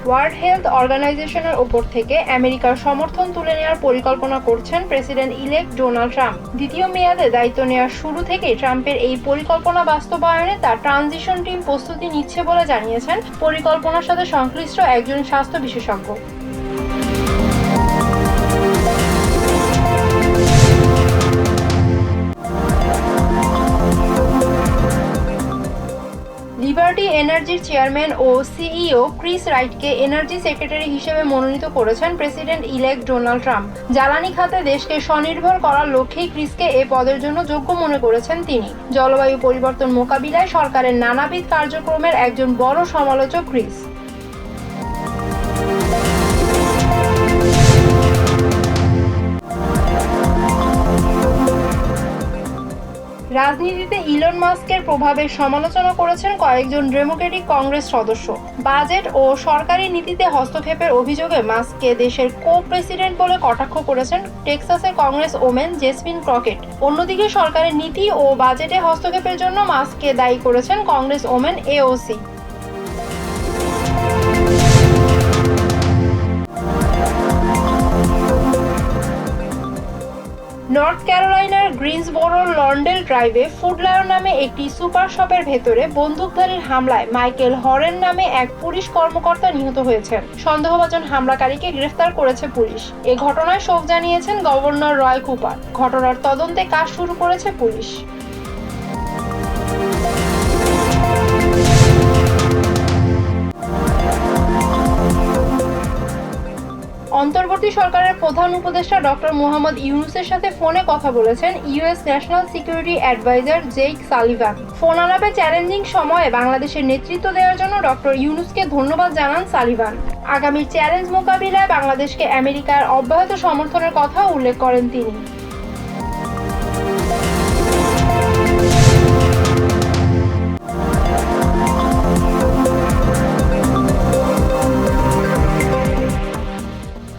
World health অর্গানাইজেশনের ওপর থেকে আমেরিকার সমর্থন তুলে নেওয়ার পরিকল্পনা করছেন প্রেসিডেন্ট ইলেক্ট ডোনাল্ড ট্রাম্প। দ্বিতীয় মেয়াদে দায়িত্ব নেওয়ার শুরু থেকেই ট্রাম্পের এই পরিকল্পনা বাস্তবায়নে তার ট্রানজিশন টিম প্রস্তুতি নিচ্ছে বলে জানিয়েছেন পরিকল্পনার সাথে সংশ্লিষ্ট একজন স্বাস্থ্য বিশেষজ্ঞ। লিবার্টি এনার্জির চেয়ারম্যান ও সিইও ক্রিস রাইটকে এনার্জি সেক্রেটারি হিসেবে মনোনীত করেছেন প্রেসিডেন্ট ইলেক্ট ডোনাল্ড ট্রাম্প। জ্বালানি খাতে দেশকে স্বনির্ভর করার লক্ষ্যেই ক্রিসকে এ পদের জন্য যোগ্য মনে করেছেন তিনি। জলবায়ু পরিবর্তন মোকাবিলায় সরকারের নানাবিধ কার্যক্রমের একজন বড় সমালোচক ক্রিস। রাজনীতিতে ইলন মাস্কের প্রভাবের সমালোচনা করেছেন কয়েকজন ডেমোক্রেটিক কংগ্রেস সদস্য। বাজেট ও সরকারি নীতিতে হস্তক্ষেপের অভিযোগে মাস্ককে দেশের কো-প্রেসিডেন্ট বলে কটাক্ষ করেছেন টেক্সাসের কংগ্রেস ওমেন জেসমিন ক্রকেট। অন্যদিকে সরকারের নীতি ও বাজেটে হস্তক্ষেপের জন্য মাস্ককে দায়ী করেছেন কংগ্রেস ওমেন এওসি। নর্থ ক্যারোলাইনার গ্রিনসবোরোর লন্ডেল ড্রাইভে ফুড লায়ন নামে একটি সুপার শপের ভেতরে বন্দুকধারীর হামলায় মাইকেল হরেন নামে এক পুলিশ কর্মকর্তা নিহত হয়েছেন। সন্দেহভাজন হামলাকারীকে গ্রেফতার করেছে পুলিশ। এ ঘটনায় শোক জানিয়েছেন গভর্নর রয় কুপার। ঘটনার তদন্তে কাজ শুরু করেছে পুলিশ। অন্তর্বর্তী সরকারের প্রধান উপদেষ্টা ডক্টর মোহাম্মদ ইউনুসের সাথে ফোনে কথা বলেছেন US national security adviser Jake Sullivan. Phone আলাপে চ্যালেঞ্জিং সময়ে বাংলাদেশের নেতৃত্ব দেওয়ার জন্য ডক্টর ইউনুসকে ধন্যবাদ জানান সালিভান। আগামী চ্যালেঞ্জ মোকাবিলায় বাংলাদেশকে আমেরিকার অব্যাহত সমর্থনের কথা উল্লেখ করেন তিনি।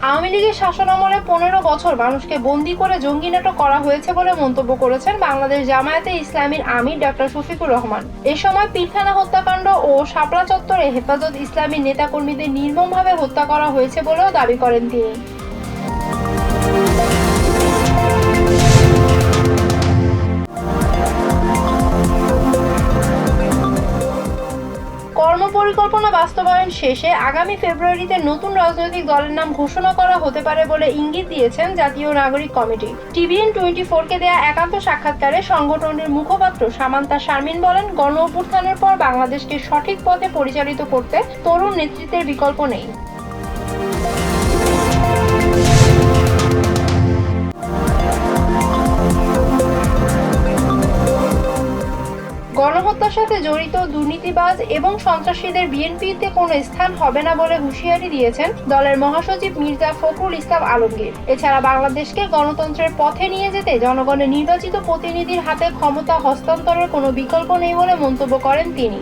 আওয়ামী লীগের শাসনামলে 15 বছর মানুষকে বন্দী করে জঙ্গি নাটক করা হয়েছে বলে মন্তব্য করেছেন বাংলাদেশ জামায়াতে ইসলামীর আমির ডক্টর শফিকুর রহমান। এ সময় পিলখানা হত্যাকাণ্ড ও শাপলা চত্বরে হেফাজত ইসলামীর নেতাকর্মীদের নির্মমভাবে হত্যা করা হয়েছে বলেও দাবি করেন তিনি। কর্মপরিকল্পনা বাস্তবায়ন শেষে আগামী ফেব্রুয়ারিতে নতুন রাজনৈতিক দলের নাম ঘোষণা করা হতে পারে বলে ইঙ্গিত দিয়েছেন জাতীয় নাগরিক কমিটি। TVN24-কে দেয়া একান্ত সাক্ষাৎকারে সংগঠনের মুখপাত্র সামান্তা শারমিন বলেন, গণ অভ্যুত্থানের পর বাংলাদেশকে সঠিক পথে পরিচালিত করতে তরুণ নেতৃত্বের বিকল্প নেই। গণহত্যার সাথে জড়িত দুর্নীতিবাজ এবং সন্ত্রাসীদের বিএনপিতে কোনো স্থান হবে না বলে হুঁশিয়ারি দিয়েছেন দলের মহাসচিব মির্জা ফখরুল ইসলাম আলমগীর। এছাড়া বাংলাদেশকে গণতন্ত্রের পথে নিয়ে যেতে জনগণের নির্বাচিত প্রতিনিধির হাতে ক্ষমতা হস্তান্তরের কোনো বিকল্প নেই বলে মন্তব্য করেন তিনি।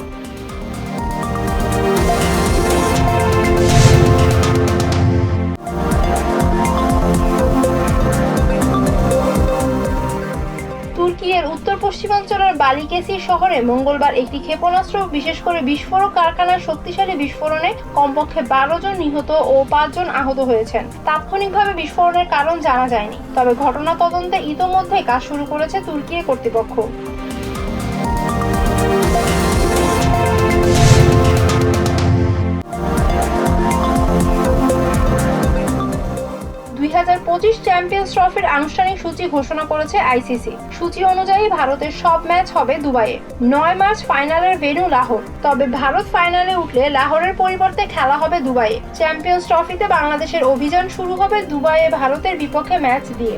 তুর্কির উত্তর পশ্চিমাঞ্চলের বালিকেসি শহরে মঙ্গলবার একটি ক্ষেপণাস্ত্র বিশেষ করে বিস্ফোরক কারখানার শক্তিশালী বিস্ফোরণে কমপক্ষে 12 জন নিহত ও 5 জন আহত হয়েছেন। তাৎক্ষণিকভাবে বিস্ফোরণের কারণ জানা যায়নি, তবে ঘটনা তদন্তে ইতোমধ্যে কাজ শুরু করেছে তুর্কি কর্তৃপক্ষ। চ্যাম্পিয়ন্স ট্রফির আনুষ্ঠানিক সূচি ঘোষণা করেছে আইসিসি। সূচি অনুযায়ী ভারতের সব ম্যাচ হবে দুবাইয়ে। 9 মার্চ ফাইনালের ভেন্যু লাহোর। তবে ভারত ফাইনালে উঠলে লাহোরের পরিবর্তে খেলা হবে দুবাইয়ে। চ্যাম্পিয়ন্স ট্রফিতে বাংলাদেশের অভিযান শুরু হবে দুবাইয়ে ভারতের বিপক্ষে ম্যাচ দিয়ে।